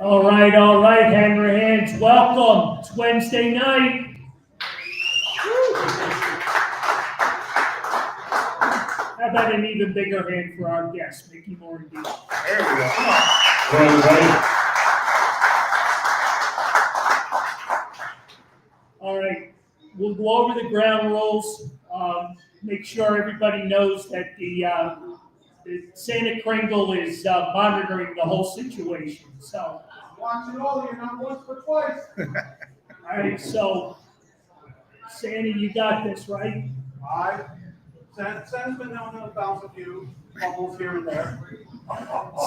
All right, Hanrahans, welcome. It's Wednesday night. How about an even bigger hand for our guest, Mickey Morgan? There we go. Hello, everybody. All right, we'll go over the ground rules. Make sure everybody knows that the Santa Kringle is monitoring the whole situation. So, Watching all, you're not once but twice. all right, so Santa, you got this, right? Sam's been known to bounce a few bubbles here and there.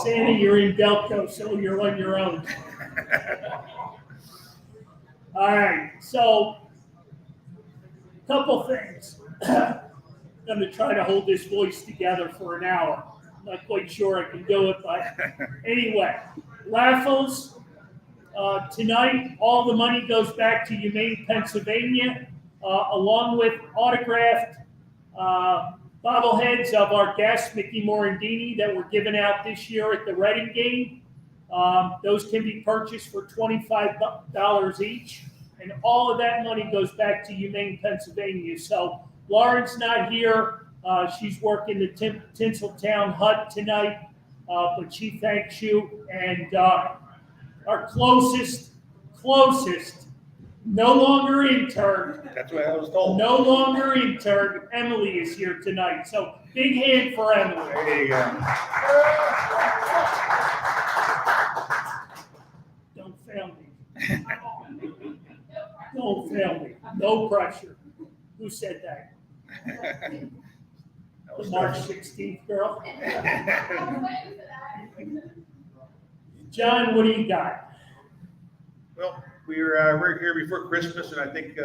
Santa, you're in Delco, so you're on your own. All right, so a couple things. I'm going to try to hold this voice together for an hour. I'm not quite sure I can do it, but anyway, raffles. Tonight, all the money goes back to Humane Pennsylvania, along with autographed bobbleheads of our guest, Mickey Morandini, that were given out this year at the Reading game. Those can be purchased for $25 each, and all of that money goes back to Humane Pennsylvania. So Lauren's not here. She's working the Tinseltown hut tonight, but she thanks you. And our closest, no longer intern. That's what I was told. No longer intern. Emily is here tonight. So big hand for Emily. There you go. Don't fail me. Don't fail me. No pressure. Who said that? The March 16th girl. John, what do you got? Well, we're here before Christmas, and I think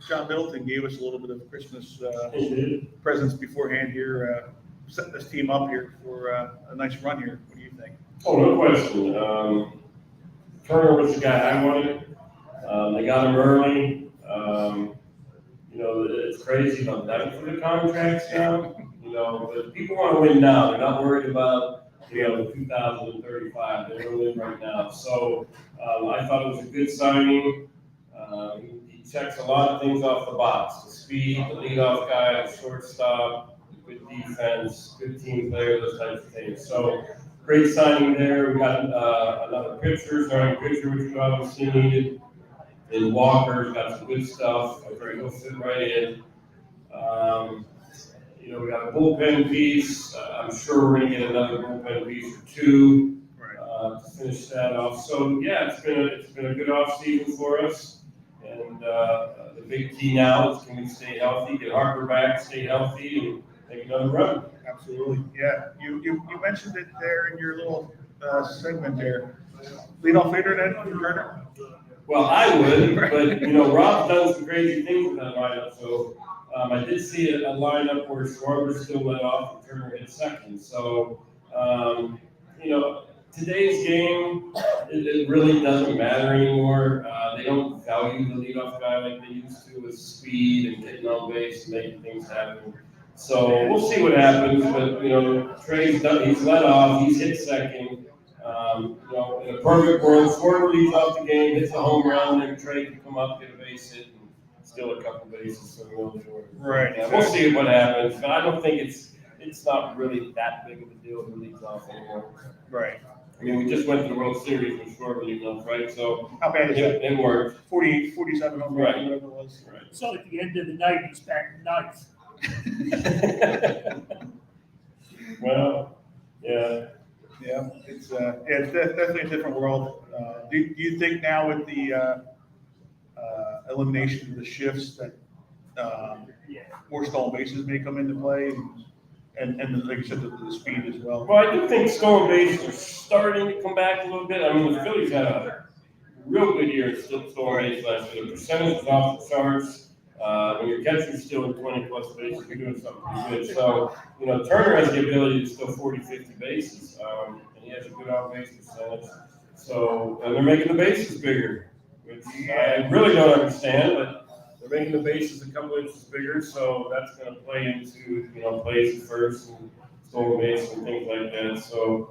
John Middleton gave us a little bit of Christmas presents beforehand here, setting this team up here for a nice run here. What do you think? Oh, no question. Turner was the guy I wanted. They got him early. It's crazy about that for the contracts now. But people want to win now. They're not worried about, 2035. They want to win right now. So I thought it was a good signing. He checks a lot of things off the box. The speed, the leadoff guy, the shortstop, good defense, good team player, those types of things. So great signing there. We got another starting pitcher, which we obviously needed. And Walker's got some good stuff. He'll fit right in. We got a bullpen piece. I'm sure we're going to get another bullpen piece or two to finish that off. So yeah, it's been a good off season for us. And the big key now is can we stay healthy, get Harper back, stay healthy, and make another run. Absolutely. Yeah. You mentioned it there in your little segment there. Leadoff hitter then, Turner? Well, I would, but Rob's done some crazy things with that lineup. So I did see a lineup where Schwarber still led off and Turner hit second. So today's game, it really doesn't matter anymore. They don't value the leadoff guy like they used to with speed and getting on base and making things happen. So we'll see what happens. But Trey's done. He's led off. He's hit second. In a perfect world, Schwarber leads off the game, hits a home run, and Trey can come up, get a base hit, and steal a couple bases for the middle short. Right. Yeah, we'll see what happens, but I don't think it's not really that big of a deal who leads off anymore. Right. I mean, we just went to the World Series with Schwarber leading off, right? So How bad is that? it worked. 48, 47 home runs, Right. whatever it was. Right. So at the end of the night, he's back to ninth. Well, yeah. Yeah, it's definitely a different world. Do you think now with the elimination of the shifts that more stolen bases may come into play, and like you said, the speed as well? Well, I do think stolen bases are starting to come back a little bit. I mean, the Phillies had a real good year in stolen bases last year. The percentage was off the charts. When your catcher's still in 20-plus bases, you're doing something pretty good. So, Turner has the ability to steal 40, 50 bases, and he has a good on-base percentage. So, and they're making the bases bigger, which I really don't understand, but they're making the bases a couple inches bigger, so that's going to play into, plays at first and stolen base and things like that. So,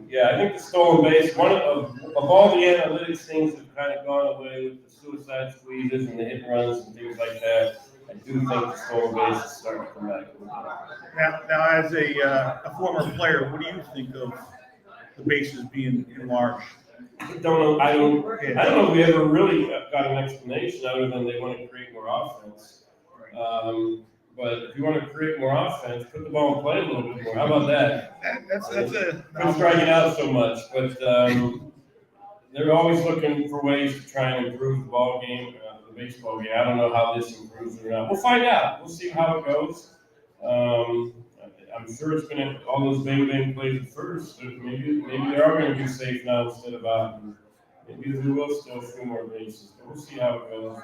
Yeah, I think the stolen base, one of all the analytics things have kind of gone away with the suicide squeezes and the hit runs and things like that. I do think the stolen base is starting to come back. Now, as a former player, what do you think of the bases being enlarged? I don't know if we ever really got an explanation other than they want to create more offense. But if you want to create more offense, put the ball in play a little bit more. How about that? That's Quit striking out so much, but they're always looking for ways to try and improve the ball game, the baseball game. I don't know how this improves it or not. We'll find out. We'll see how it goes. I'm sure it's going to all those bang plays at first. Maybe they are going to be safe now instead of out. Maybe we will still a few more bases, but we'll see how it goes.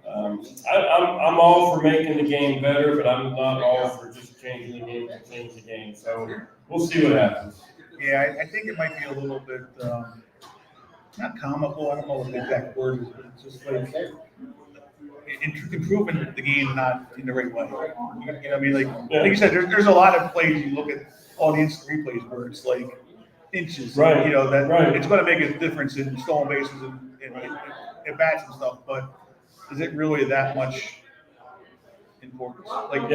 I'm all for making the game better, but I'm not all for just changing the game to change the game. So we'll see what happens. Yeah, I think it might be a little bit not comical. I don't know what the exact word is, but it's just like improving the game, not in the right way. You know what I mean? Like you said, there's a lot of plays. You look at all the instant replays where it's like inches, right? You know that right. It's going to make a difference in stolen bases and bats and stuff. But is it really that much importance? Like,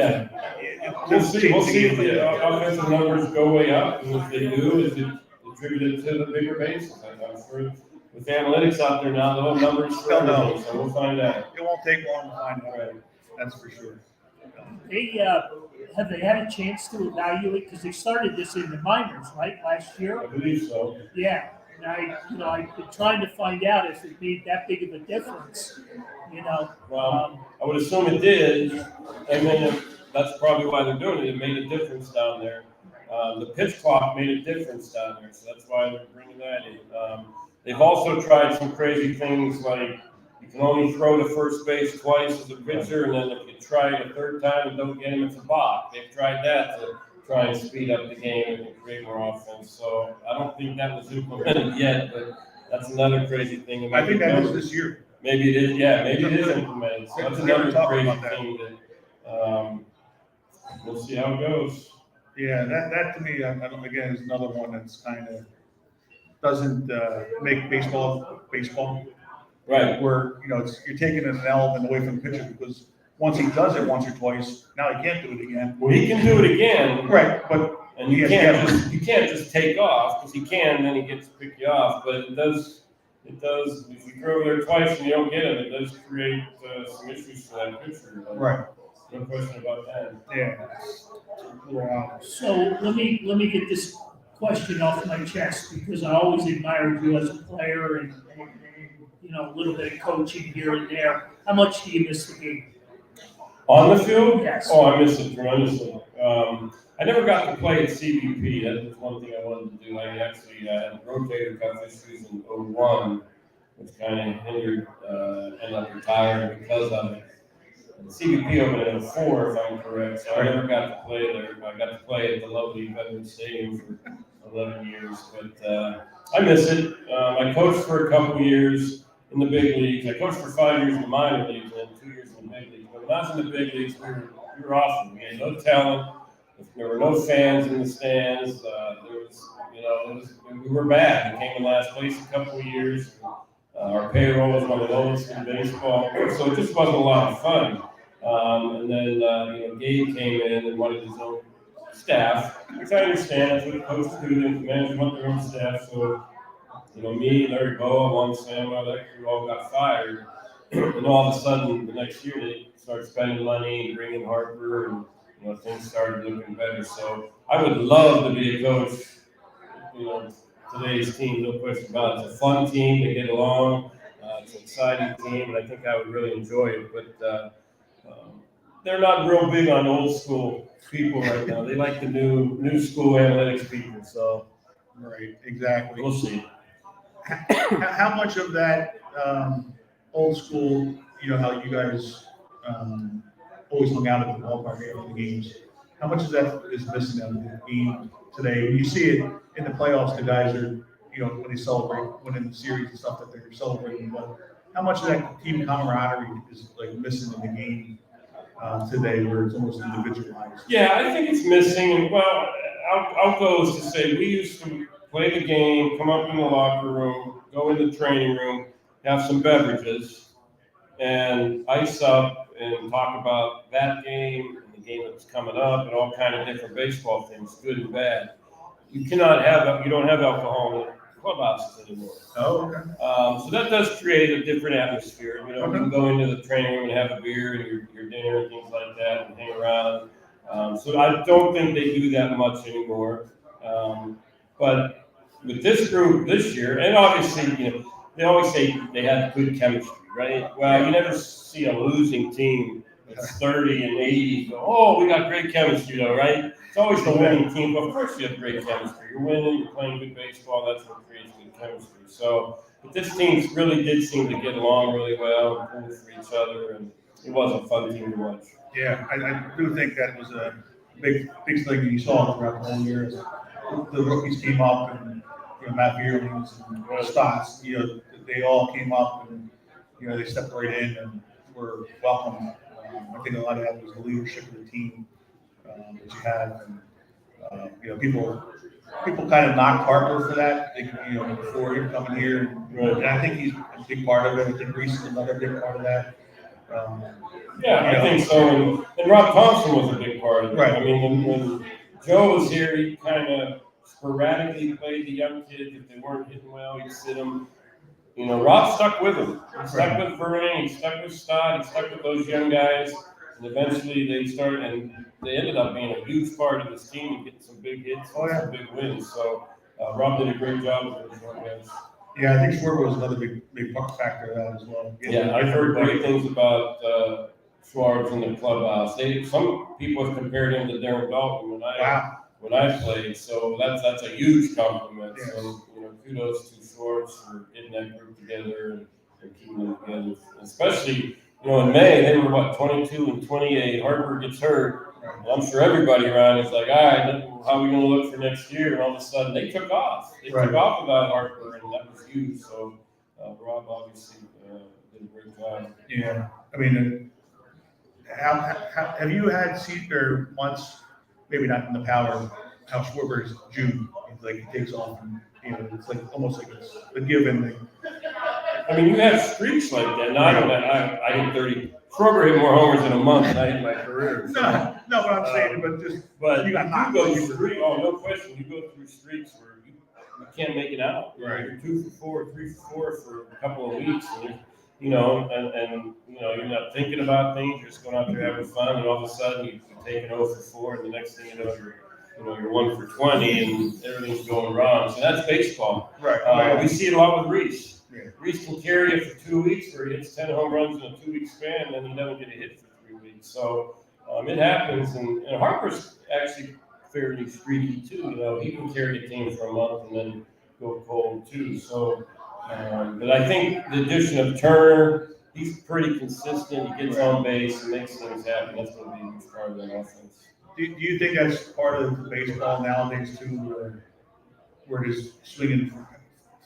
we'll see. We'll see if the offensive numbers go way up, and if they do, is it attributed to the bigger bases? I'm sure with analytics out there now, those numbers for everything, so we'll find out. It won't take long to find out. Right. That's for sure. Have they had a chance to evaluate, because they started this in the minors, right, last year? I believe so. Yeah, and I've been trying to find out if it made that big of a difference, Well, I would assume it did, and then that's probably why they're doing it. It made a difference down there. The pitch clock made a difference down there, so that's why they're bringing that in. They've also tried some crazy things like you can only throw to first base twice as a pitcher, and then if you try it a third time and don't get him, it's a balk. They've tried that to try and speed up the game and create more offense. So I don't think that was implemented yet, but that's another crazy thing. I think that is this year. Maybe it is. Yeah, maybe it is implemented. So that's another crazy thing that we'll see how it goes. Yeah, that to me, again, is another one that's kind of doesn't make baseball. Right. Where you're taking an element away from the pitcher because once he does it once or twice, now he can't do it again. Well, he can do it again. Right, but you can't just take off because he can, then he gets to pick you off. But it does. If you throw there twice and you don't get him, it does create some issues for that pitcher. Right. No question about that. Yeah. So let me get this question off my chest, because I always admired you as a player and a little bit of coaching here and there. How much do you miss the game? On the field? Yes. Oh, I miss it tremendously. I never got to play at CBP. That was one thing I wanted to do. I actually had rotator cuff issues in 01, which kind of hindered, ended up retiring because of it. And CBP opened in 04, if I'm correct, so I never got to play there. I got to play at the lovely Veterans Stadium for 11 years, but I miss it. I coached for a couple years in the big leagues. I coached for 5 years in the minor leagues and 2 years in the big leagues. But when I was in the big leagues, we were awesome. We had no talent. There were no fans in the stands. We were bad. We came in last place a couple of years. Our payroll was one of the lowest in baseball, so it just wasn't a lot of fun. And then Gabe came in and wanted his own staff, which I understand. That's what coaches do. The managers want their own staff. So, me, Larry Boa, Juan Sama, that crew all got fired. And all of a sudden, the next year, they started spending money and bringing Harper, and things started looking better. So I would love to be a coach. Today's team, no question about it. It's a fun team. They get along. It's an exciting team, and I think I would really enjoy it. But they're not real big on old school people right now. They like the new school analytics people. So, right, exactly. We'll see. How much of that old school, how you guys always hung out at the ballpark after the games, how much of that is missing out of the game today? When you see it in the playoffs, the guys are, when they celebrate, winning the series and stuff that they're celebrating, but how much of that team camaraderie is missing in the game today, where it's almost individualized? Yeah, I think it's missing. And well, I'll go is to say, we used to play the game, come up in the locker room, go in the training room, have some beverages, and ice up and talk about that game and the game that's coming up and all kind of different baseball things, good and bad. You don't have alcohol in the clubhouses anymore. Oh, okay. So that does create a different atmosphere. You Okay. can go into the training room and have a beer and your dinner and things like that and hang around. So I don't think they do that much anymore. But with this group this year, and obviously, they always say they have good chemistry, right? Well, you never see a losing team that's 30 and 80 go, oh, we got great chemistry though, right? It's always the winning team. But of course you have great chemistry. You're winning, you're playing good baseball, that's what creates good chemistry. So, but this team really did seem to get along really well and pull for each other, and it was a fun team to watch. Yeah, I do think that was a big thing that you saw throughout the whole year. The rookies came up, and Matt Vierlings and Stotts, they all came up, and they stepped right in and were welcome. I think a lot of that was the leadership of the team that you have, and people kind of knocked Harper for that. Before him coming here, and I think he's a big part of it. I think Reese is another big part of that. I think so. And Rob Thompson was a big part of it. Right. I mean, when Joe was here, he kind of sporadically played the young kids. If they weren't hitting well, he'd sit them. Rob stuck with them. He stuck with Vernon, he stuck with Stott, he stuck with those young guys. And eventually they ended up being a huge part of this team and getting some big hits and some big wins. So Rob did a great job with those young guys. Yeah, I think Schwarber was another big factor of that as well. I've heard great things about Schwartz in the clubhouse. Some people have compared him to Darren Dalton when I played, so that's a huge compliment. Yes. So kudos to Schwartz for getting that group together and keeping them together. Especially in May, they were 22 and 28. Harper gets hurt. And I'm sure everybody around is like, all right, how are we going to look for next year? And all of a sudden, they took off. They took off without Harper, and that was huge. So Rob obviously did a great job. Yeah, I mean, have you had months, maybe not in the power, how Schwarber's June, he takes off, and it's almost like it's a given thing. I mean, you have streaks like that. Not I hit 30. Schwarber hit more homers in a month than I hit in my career. So. No, what I'm saying, but you got knocked. Go through streaks. Oh, no question. You go through streaks where you can't make it out. Right. You're 2 for 4, 3 for 4 for a couple of weeks, and you're not thinking about things. You're just going out there having fun, and all of a sudden you take an 0 for 4, and the next thing you know, you're 1 for 20, and everything's going wrong. So that's baseball. Right. We see it a lot with Reese. Yeah. Reese can carry it for 2 weeks, where he hits 10 home runs in a 2-week span, and then he doesn't get a hit for 3 weeks. So it happens, and Harper's actually fairly streaky too. He can carry a team for a month and then go cold too. So, but I think the addition of Turner, he's pretty consistent. He gets on base and makes things happen. That's going to be a huge part of that offense. Do you think that's part of baseball nowadays too, where we're just swinging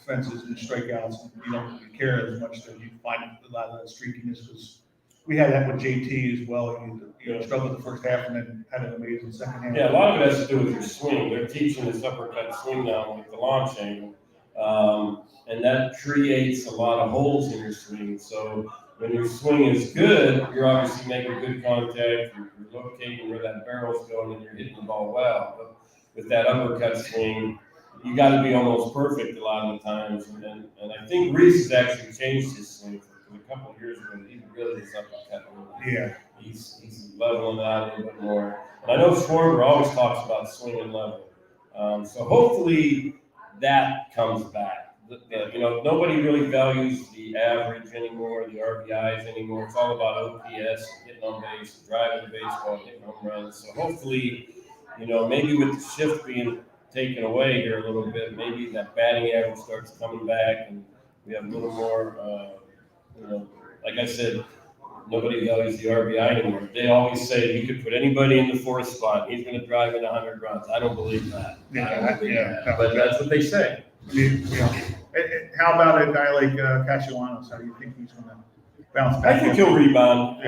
fences and strikeouts, and you don't really care as much that you find a lot of that streakiness? Because we had that with JT as well. He struggled the first half and then had an amazing second half. Yeah, a lot of it has to do with your swing. They're teaching this uppercut swing now with the launch angle, and that creates a lot of holes in your swing. So when your swing is good, you're obviously making good contact. You're locating where that barrel's going, and you're hitting the ball well. But with that uppercut swing, you got to be almost perfect a lot of the times. And I think Reese has actually changed his swing. A couple of years ago, he really is uppercut. Yeah. He's leveling out a little bit more. And I know Schwarber always talks about swing and level. So hopefully that comes back. Nobody really values the average anymore, the RBIs anymore. It's all about OPS, getting on base, driving the baseball, getting home runs. So hopefully, maybe with the shift being taken away here a little bit, maybe that batting average starts coming back, and we have a little more, like I said, nobody values the RBI anymore. They always say you could put anybody in the 4th spot, he's going to drive in 100 runs. I don't believe that. But that's what they say. How about a guy like Castellanos? How do you think he's going to bounce back? I think he'll rebound.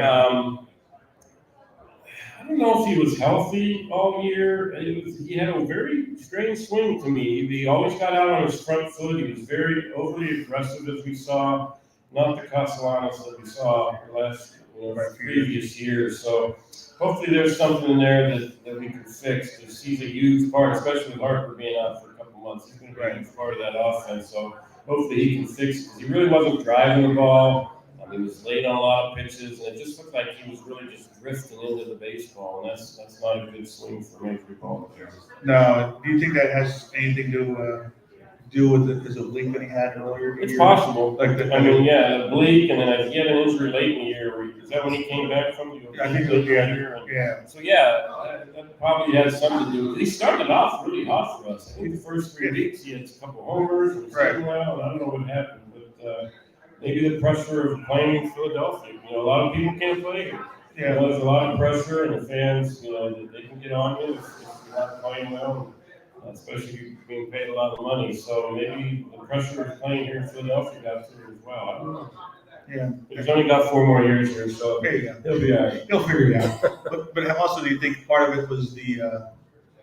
I don't know if he was healthy all year. He had a very strange swing to me. He always got out on his front foot. He was very overly aggressive, as we saw, not the Castellanos that we saw the last previous years. So hopefully there's something in there that we can fix, because he's a huge part, especially with Harper being out for a couple months. He's going to be a huge part of that offense. So hopefully he can fix it, because he really wasn't driving the ball. He was late on a lot of pitches, and it just looked like he was really just drifting into the baseball, and that's not a good swing for major league ball players. No, do you think that has anything to do with the oblique that he had earlier? It's possible. Like the, the oblique, and then he had an injury late in the year. Is that when he came back from the oblique? I think late yeah, in the year? yeah. So that probably has something to do with it. He started off really hot for us. I think the first 3 weeks he had a couple homers and Right. well, I don't know what happened, but maybe the pressure of playing in Philadelphia. A lot of people can't play here. Yeah. There's a lot of pressure, and the fans, they can get on you if you're not playing well, especially if you're being paid a lot of money. So maybe the pressure of playing here in Philadelphia got to him as well. I don't know. Yeah. He's only got 4 more years here, so There you go. he'll be all right. He'll figure it out. But also, do you think part of it was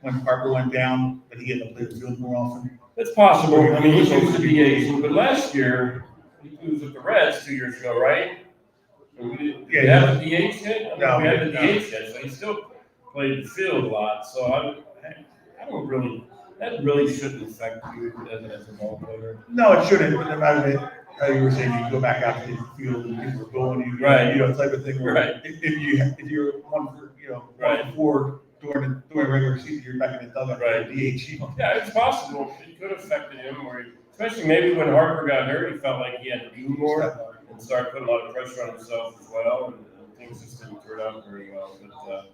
when Harper went down, that he had to play the field more often? It's possible. I mean, he used to be Asian, but last year, he was with the Reds 2 years ago, right? Did we have the DH yet? No, we had the no. DH yet, so he still played the field a lot. So I don't really, that really shouldn't affect you as a ball player. No, it shouldn't. But imagine how you were saying, you go back out to the field and people are going you, Right. Type of thing. Where Right. If you're Right. 1-4 during regular season, you're back in the dugout. Right. DH. Yeah, it's possible. It could have affected him, especially maybe when Harper got hurt, he felt like he had to do more and start putting a lot of pressure on himself as well, and things just didn't turn out very well. But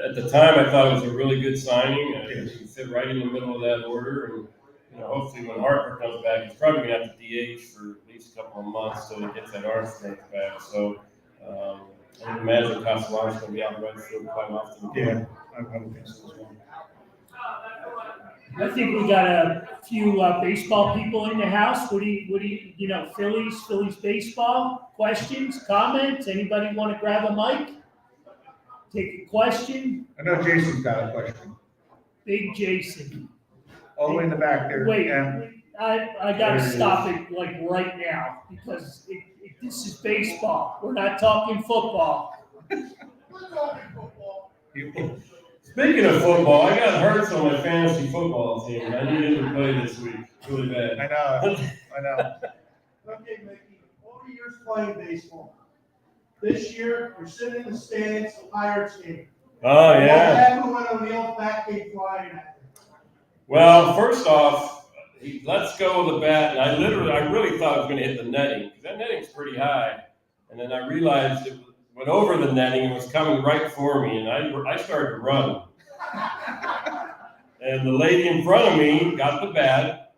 at the time, I thought it was a really good signing. He fit right in the middle of that order, and hopefully when Harper comes back, he's probably going to have to DH for at least a couple of months till he gets that arm strength back. So I would imagine Castellanos going to be out in right field quite often. Yeah, I would think so as well. I think we got a few baseball people in the house. What do you, Phillies baseball? Questions, comments? Anybody want to grab a mic? Take a question? I know Jason's got a question. Big Jason. All the way in the back there. Wait, And I gotta stop it like right now, because this is baseball. We're not talking football. Speaking of football, I got hurt on my fantasy football team. I needed to play this week really bad. I know. Okay, Mickey, all the years playing baseball. This year, you're sitting in the stands, the Pirates game. Oh, What yeah. happened when O'Neal back came flying at you? Well, first off, he lets go of the bat, and I really thought it was going to hit the netting, because that netting's pretty high. And then I realized it went over the netting and was coming right for me, and I started to run. And the lady in front of me got the bat.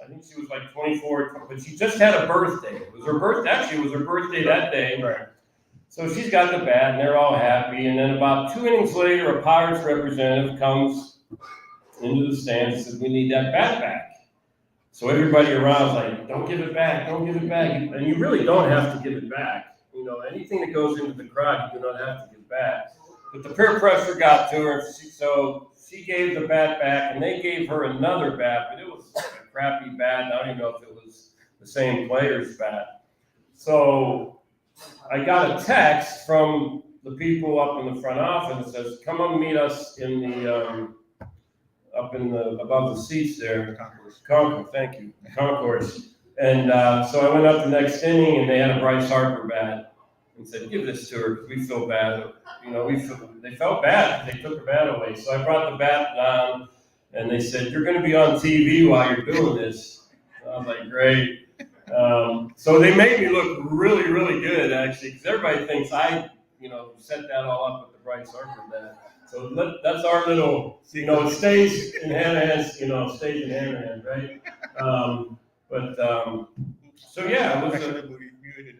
I think she was like 24, but she just had a birthday. It was her birthday. Actually, it was her birthday that day. Right. So she's got the bat, and they're all happy. And then about 2 innings later, a Pirates representative comes into the stands and says, "We need that bat back." So everybody around is like, "Don't give it back, don't give it back." And you really don't have to give it back. Anything that goes into the crowd, you do not have to give back. But the peer pressure got to her, so she gave the bat back, and they gave her another bat, but it was like a crappy bat. I don't even know if it was the same player's bat. So I got a text from the people up in the front office that says, "Come and meet us in the above the seats there." Concourse, thank you. Concourse. And so I went up the next inning, and they had a Bryce Harper bat, and said, "Give this to her, because we feel bad." They felt bad. They took her bat away. So I brought the bat down, and they said, "You're going to be on TV while you're doing this." And I was like, "Great." So they made me look really, really good, actually, because everybody thinks I, set that all up with the Bryce Harper bat. So that's our little, it stays in Hanrahan, stays in Hanrahan, right? So yeah, it was muted it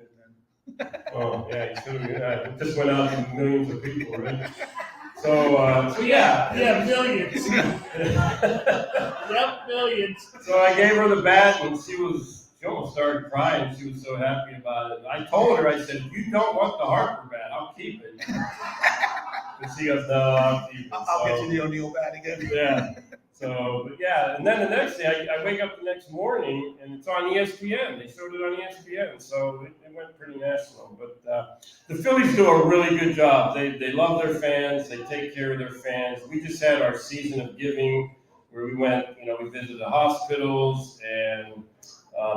then. oh yeah, it just went out to millions of people, right? So yeah. Yeah, millions. Yep, millions. So I gave her the bat, and she almost started crying. She was so happy about it. I told her, I said, "If you don't want the Harper bat, I'll keep it." to see us now off TV. I'll get you the O'Neill bat again. Yeah. So, but yeah, and then the next day, I wake up the next morning and it's on ESPN. They showed it on ESPN, so it went pretty national. But the Phillies do a really good job. They love their fans. They take care of their fans. We just had our season of giving where we went, we visited hospitals and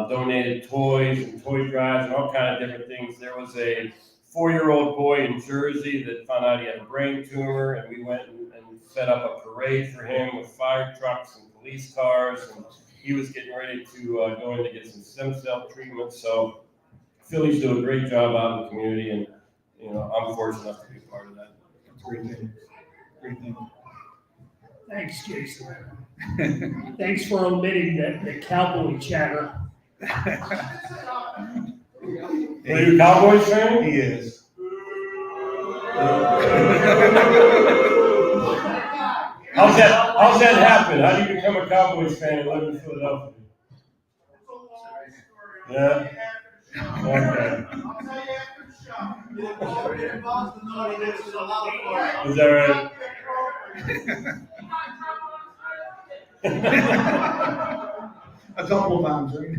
donated toys and toy drives and all kind of different things. There was a 4-year-old boy in Jersey that found out he had a brain tumor, and we went and set up a parade for him with fire trucks and police cars, and he was getting ready to go in to get some stem cell treatment. So Phillies do a great job out in the community, and I'm fortunate enough to be a part of that. That's a great thing. Great thing. Thanks, Jason. Thanks for omitting the cowboy chatter. Are you a Cowboys fan? He is. How's that happen? How do you become a Cowboys fan and live in Philadelphia? Yeah. Okay. I'll tell you after the show. Is that right? A couple of times, right?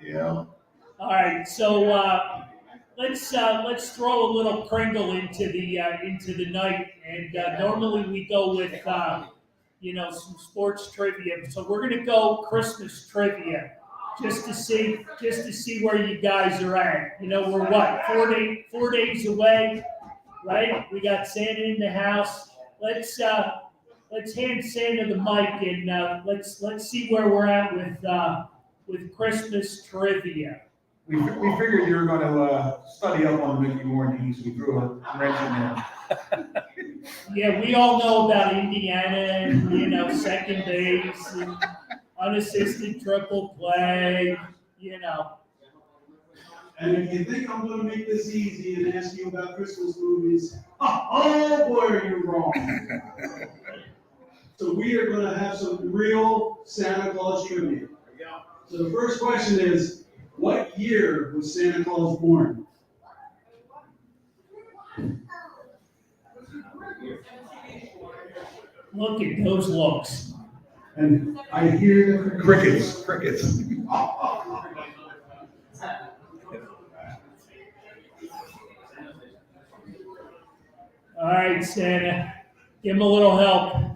Yeah. All right, so let's throw a little Kringle into the night, and normally we go with some sports trivia. So we're gonna go Christmas trivia, just to see where you guys are at. We're what 4 days away, right? We got Santa in the house. Let's hand Santa the mic and let's see where we're at with Christmas trivia. We figured you were going to study up on Mickey Moore and so we threw a wrench in there. Yeah, we all know about Indiana and, second base and unassisted triple play, And if you think I'm gonna make this easy and ask you about Christmas movies, oh boy, are you wrong. So we are gonna have some real Santa Claus trivia. So the first question is, what year was Santa Claus born? Look at those looks. And I hear the Crickets. All right, Santa, give him a little help.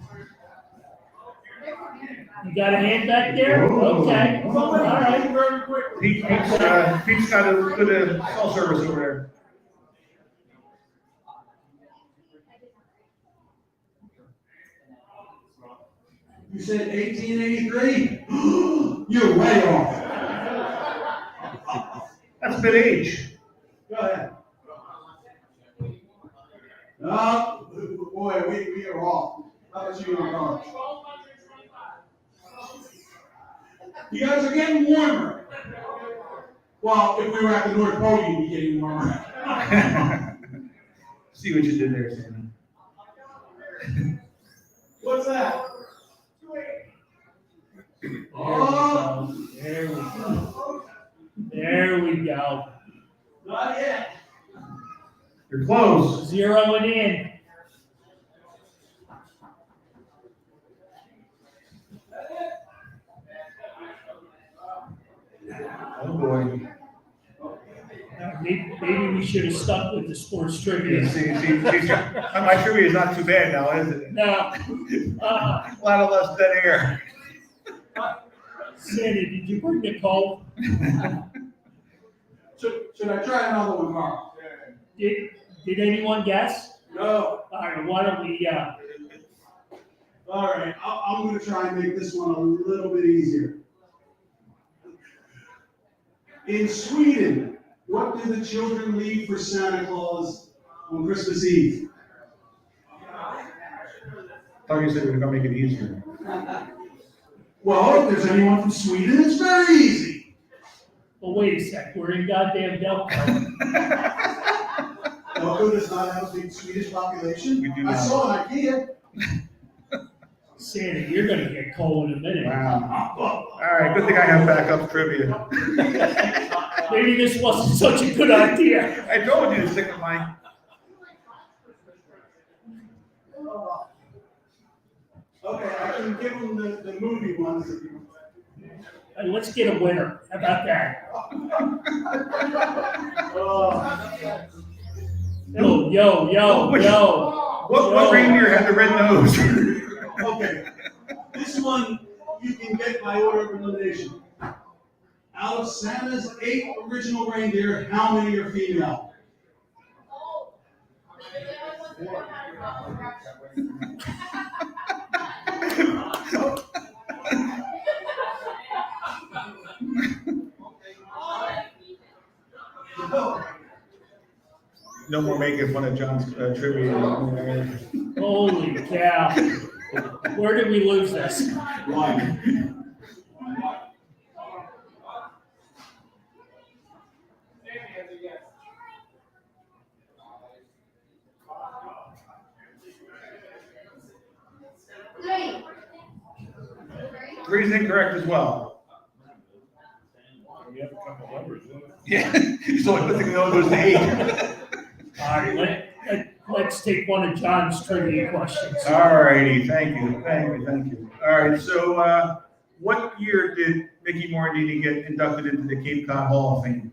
You got a hand back there? Okay. All right. very quickly. Pete's got a good cell service over there. You said 1883? You're way off. That's a bit age. Go ahead. No, boy, we are off. How about you, Carl? You guys are getting warmer. Well, if we were at the North Pole, you'd be getting warmer. See what you did there, Santa. What's that? Oh, there we go. There we go. Not yet. You're close. Zeroing in. Oh boy. Maybe we should have stuck with the sports trivia. See, my trivia is not too bad now, is it? No. A lot of less dead air. Santa, did you bring the cold? Should I try another one, Carl? Did anyone guess? No. All right, why don't we, All right, I'm going to try and make this one a little bit easier. In Sweden, what do the children leave for Santa Claus on Christmas Eve? I thought you said we were going to make it easier. Well, if there's anyone from Sweden, it's very easy. well, wait a sec, we're in goddamn Delco. Delco does not have a big Swedish population. We do I not. saw an IKEA. Santa, you're gonna get cold in a minute. Wow. All right, good thing I have backup trivia. Maybe this wasn't such a good idea. I told you to stick with my Okay, I can give them the movie ones if you. Hey, let's get a winner. How about that? Yo. What reindeer had the red nose? Okay, this one you can get by order of elimination. Out of Santa's 8 original reindeer, how many are female? No more making fun of John's trivia. Holy cow. Where did we lose this? One. Three is incorrect as well. We have a couple numbers. Yeah, so I think it only goes to 8. All right, let's take one of John's trivia questions. All righty, thank you. All right, so what year did Mickey Morandini get inducted into the Cape Cod Hall of Fame?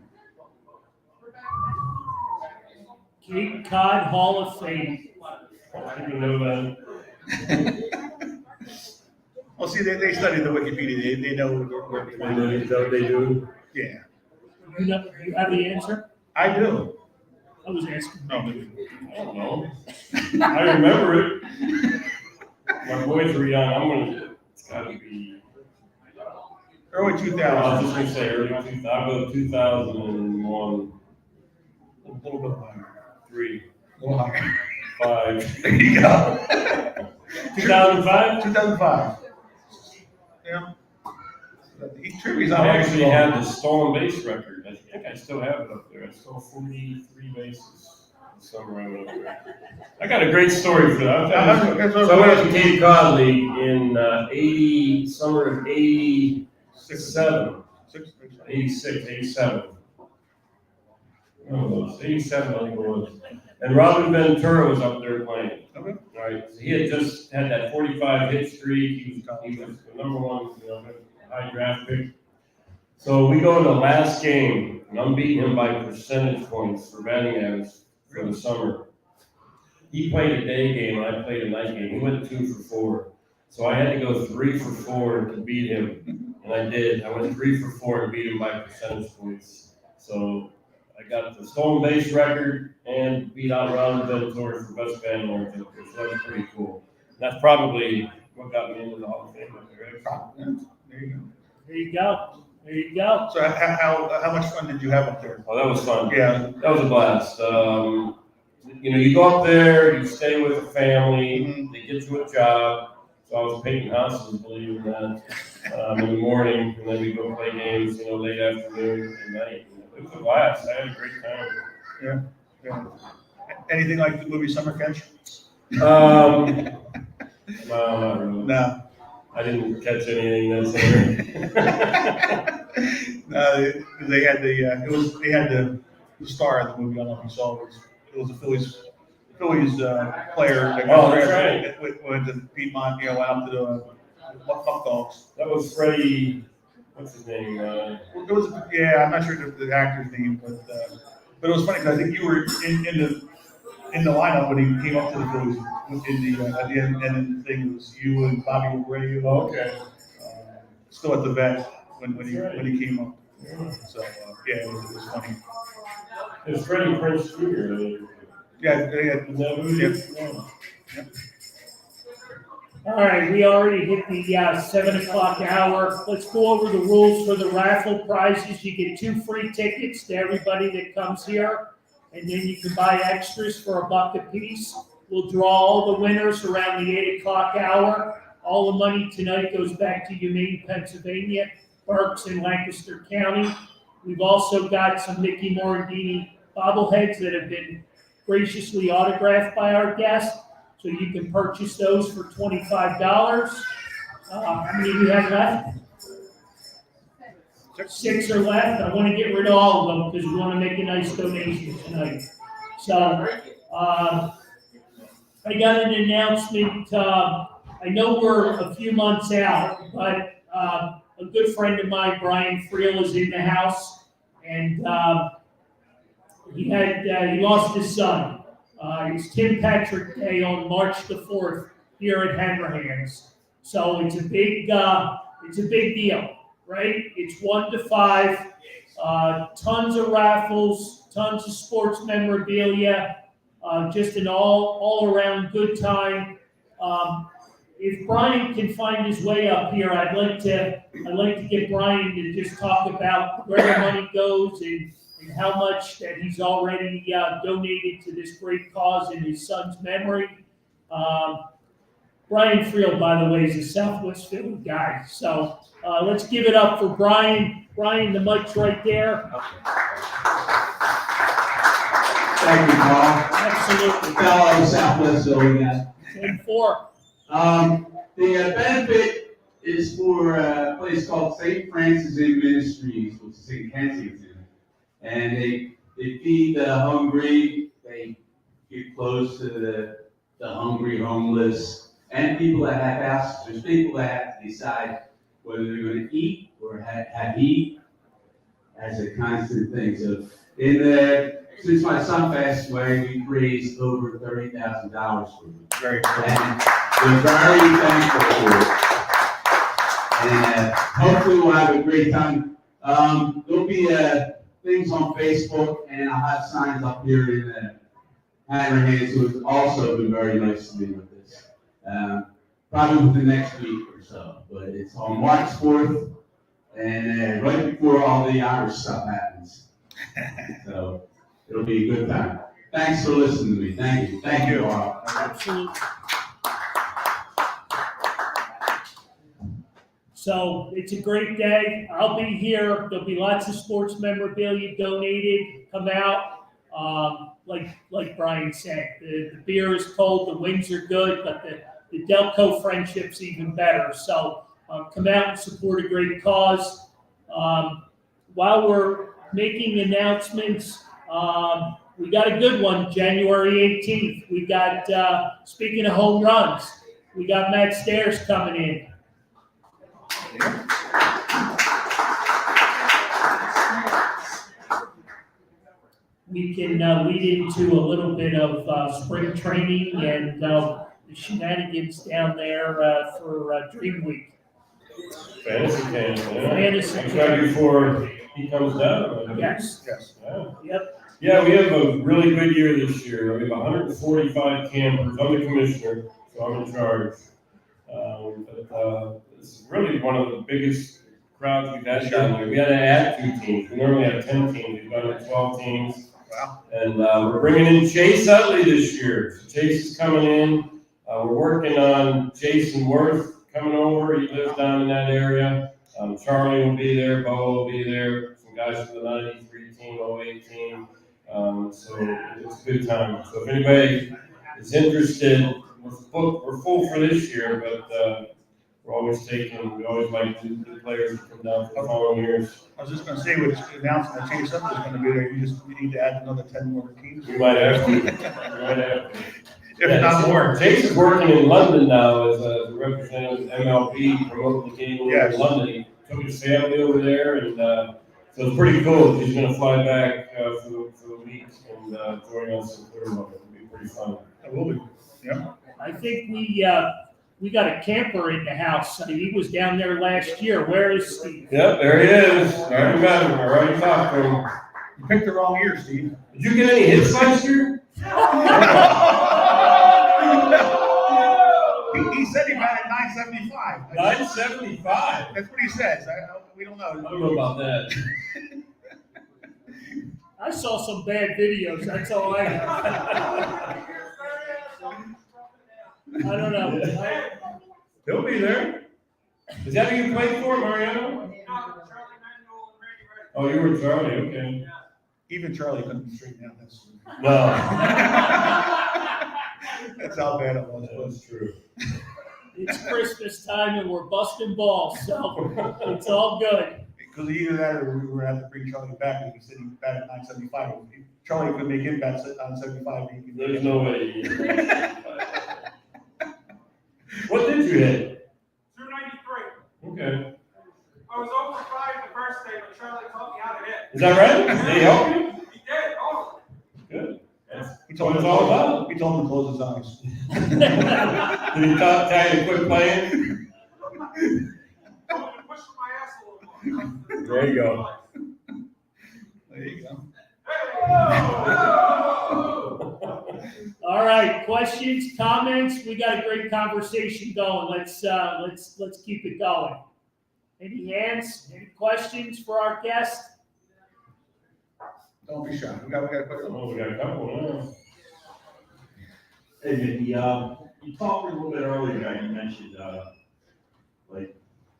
Cape Cod Hall of Fame. I didn't know that. Well, see, they studied the Wikipedia. They know where Is that what they do? Yeah, You have the answer? I do. I was asking. No, I don't know. I remember it. My boys were young. It's gotta be, early I was 2000s. just gonna say early 2000, I'll go 2001, A little bit higher. 3, A little higher. 5. There you go. 2005? 2005. Yeah. The trivia's I not actually had the stolen base record. I think I still have it up there. I stole 43 bases the summer I went up there. I got a great story for that. So I went to Cape Cod League in summer of 87, 86, 87. Oh, it was 87, I think it was. And Robin Ventura was up there playing. Okay. Right, so he had just had that 45 hit streak. He was the number one, high draft pick. So we go to the last game, and I'm beating him by percentage points for batting average for the summer. He played a day game, and I played a night game. He went 2 for 4. So I had to go 3 for 4 to beat him, and I did. I went 3 for 4 and beat him by percentage points. So I got the stolen base record and beat out Robin Ventura for best batting average. So that was pretty cool. That's probably what got me into the Hall of Fame. Right? There you go. There you go. So how much fun did you have up there? Oh, that was fun. Yeah. That was a blast. You go up there, you stay with the family, they get you a job. So I was painting houses, believe it or not, in the morning, and then we go play games, late afternoon and night. It was a blast. I had a great time. Yeah. Anything like the movie Summer Catch? No, not really. No. I didn't catch anything that's in there. No, they had the star of the movie. I don't know if you saw it. It was a Phillies player that Oh, that's right. went to Piedmont, went up to the Buck Dogs. That was Freddie. What's his name? It was, I'm not sure the actor's name, but it was funny because I think you were in the lineup when he came up to the Phillies at the end of the thing. It was you and Bobby Ray. Oh, okay. Still at the vet when That's right. he came up. Yeah. So it was funny. It was Freddie Prinze Jr. Yeah. Is that who it is? Yeah. All right, we already hit the 7 o'clock hour. Let's go over the rules for the raffle prizes. You get 2 free tickets to everybody that comes here, and then you can buy extras for $1 a piece. We'll draw all the winners around the 8 o'clock hour. All the money tonight goes back to Humane Pennsylvania, Berks in Lancaster County. We've also got some Mickey Morandini bobbleheads that have been graciously autographed by our guests. So you can purchase those for $25. How many do we have left? 6 are left. I want to get rid of all of them because we want to make a nice donation tonight. So I got an announcement. I know we're a few months out, but a good friend of mine, Brian Friel, is in the house, and he lost his son. It's Tim Patrick Day on March the 4th here at Hanrahan's. So it's a big deal, right? It's 1 to 5, tons of raffles, tons of sports memorabilia, just an all around good time. If Brian can find his way up here, I'd like to get Brian to just talk about where the money goes and how much that he's already donated to this great cause in his son's memory. Brian Friel, by the way, is a Southwest Philly guy. So let's give it up for Brian. Brian, the mic's right there. Thank you, Paul. Absolutely. Fellow Southwest Philly guy. 10-4. The benefit is for a place called St. Francis Inn Ministries, which is in Kensington. And they feed the hungry, they get close to the hungry, homeless, and people that have houses. There's people that have to decide whether they're going to eat or have eat as a constant thing. So since my son passed away, we've raised over $30,000 for him. Very cool. And we're very thankful for it. And hopefully we'll have a great time. There'll be things on Facebook, and I'll have signs up here in Hanrahan, who has also been very nice to me with this. Probably within the next week or so. But it's on March 4th, and right before all the Irish stuff happens. So it'll be a good time. Thanks for listening to me. Thank you. Thank you all. Absolutely. So it's a great day. I'll be here. There'll be lots of sports memorabilia donated. Come out. Like Brian said, the beer is cold, the wings are good, but the Delco friendship's even better. So come out and support a great cause. While we're making announcements, we got a good one, January 18th. We got, speaking of home runs, we got Matt Stairs coming in. We can lead into a little bit of spring training and the shenanigans down there for Dream Week. Fantasy camp, yeah. Fantasy It's camp. right before he comes down. Yes. Yes. Yeah. Yep. Yeah, we have a really good year this year. We have 145 campers. I'm the commissioner, so I'm in charge. But it's really one of the biggest crowds we've had down here. We had to add 2 teams. We normally have 10 teams. We've done it 12 teams. Wow. And we're bringing in Chase Utley this year. So Chase is coming in. We're working on Jason Worth coming over. He lives down in that area. Charlie will be there. Bo will be there. Some guys from the 93 team, 08 team. So it's a good time. So if anybody is interested, we're full for this year, but we always like new players to come down for the following years. I was just going to say, with announcing that Chase Up is going to be there, you need to add another 10 more teams. We might have to. If not more. Chase is working in London now as a representative of MLB, promoting the game over in London. He took his family over there, and so it's pretty cool. He's going to fly back for the week and join us in Clearwater. It'll be pretty fun. It will be. Yeah. I think we got a camper in the house. I mean, he was down there last year. Where is Steve? Yep, there he is. I already met him. I already talked to him. You picked the wrong year, Steve. Did you get any hits last year? He said he got it 975. 975. That's what he says. We don't know. I don't know about that. I saw some bad videos. That's all I have. I don't know. He'll be there. Is that who you played for, Mariano? Oh, you were Charlie, okay. Even Charlie couldn't be straightened out. No. That's how bad it was. That's true. It's Christmas time and we're busting balls, so it's all good. Because either that or we were going to have to bring Charlie back and he said he batted 975. Charlie could make him bat 975. There's no way. What did you hit? 293. Okay. I was over 5 the first day, but Charlie taught me how to hit. Is that right? Did he help you? He did, totally. Good. That's He told what him it's all about. He told him to close his eyes. Did he tell you to quit playing? Told me to push my ass a little more. There you go. There you go. All right, questions, comments? We got a great conversation going. Let's keep it going. Any hands? Any questions for our guest? Don't be shy. We got a question. Oh, we got a couple. Hey, Mickey, you talked a little bit earlier, you mentioned, like,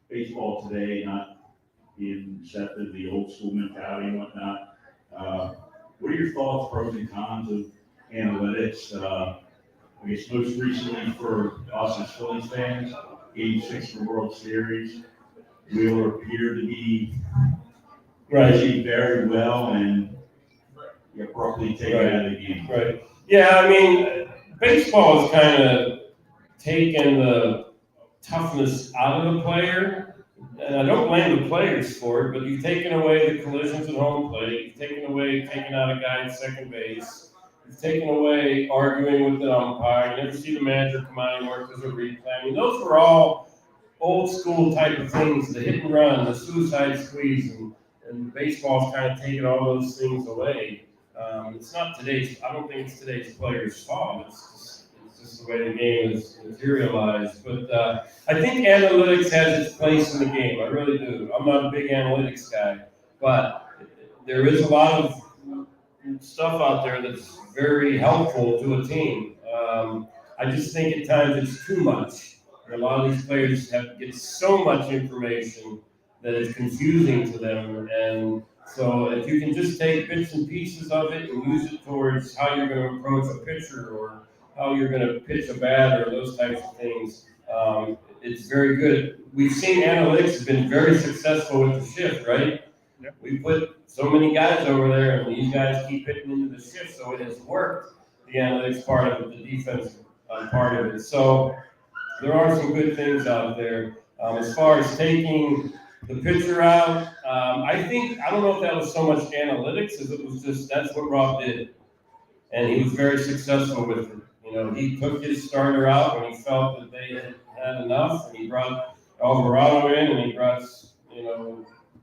baseball today not being receptive to the old school mentality and whatnot. What are your thoughts, pros and cons of analytics? I guess most recently for us as Phillies fans, Game 6 of the World Series, Wheeler appeared to be pitching very well and abruptly taken out of the game. Right. Yeah, I mean, baseball has kind of taken the toughness out of the player. And I don't blame the players for it, but you've taken away the collisions at home plate. You've taken out a guy at second base. You've taken away arguing with the umpire. You never see the manager come out anymore because of replay. I mean, those were all old school type of things, the hit and run, the suicide squeeze, and baseball's kind of taken all those things away. It's not I don't think it's today's players' fault. It's just the way the game is materialized. But I think analytics has its place in the game. I really do. I'm not a big analytics guy, but there is a lot of stuff out there that's very helpful to a team. I just think at times it's too much. A lot of these players get so much information that it's confusing to them. And so if you can just take bits and pieces of it and use it towards how you're going to approach a pitcher or how you're going to pitch a bat or those types of things, it's very good. We've seen analytics have been very successful with the shift, right? Yep. We put so many guys over there, and these guys keep hitting into the shift, so it has worked. The analytics part of it, the defense part of it. So there are some good things out there. As far as taking the pitcher out, I don't know if that was so much analytics as it was just that's what Rob did, and he was very successful with it. You know, he took his starter out when he felt that they had enough, and he brought Alvarado in, and he brought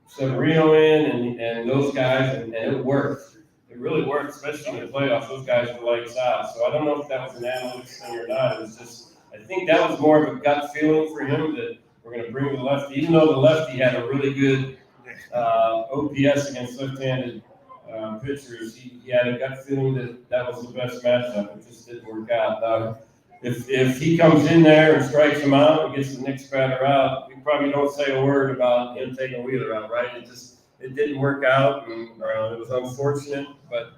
Severino in, and those guys, and it worked. It really worked, especially in the playoffs. Those guys were lights out. So I don't know if that was an analytics thing or not. It was just, I think that was more of a gut feeling for him that we're going to bring the lefty, even though the lefty had a really good OPS against left-handed pitchers. He had a gut feeling that was the best matchup. It just didn't work out. Now, if he comes in there and strikes him out and gets the next batter out, we probably don't say a word about him taking Wheeler out, right? It didn't work out, and it was unfortunate. But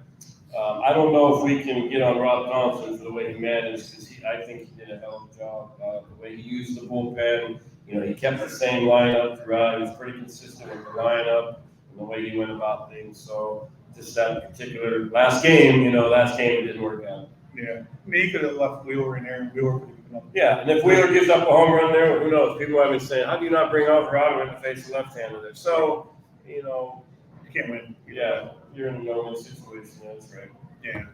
I don't know if we can get on Rob Thompson for the way he managed, because I think he did a hell of a job. The way he used the bullpen, he kept the same lineup throughout. He was pretty consistent with the lineup and the way he went about things. So just that particular last game, it didn't work out. Yeah, I mean, he could have left Wheeler in there, and Wheeler could have given up. Yeah, and if Wheeler gives up a home run there, who knows? People have been saying, how do you not bring Alvarado in to face the left-hander there? So, You can't win. yeah, you're in a no-win situation. That's right. Yeah,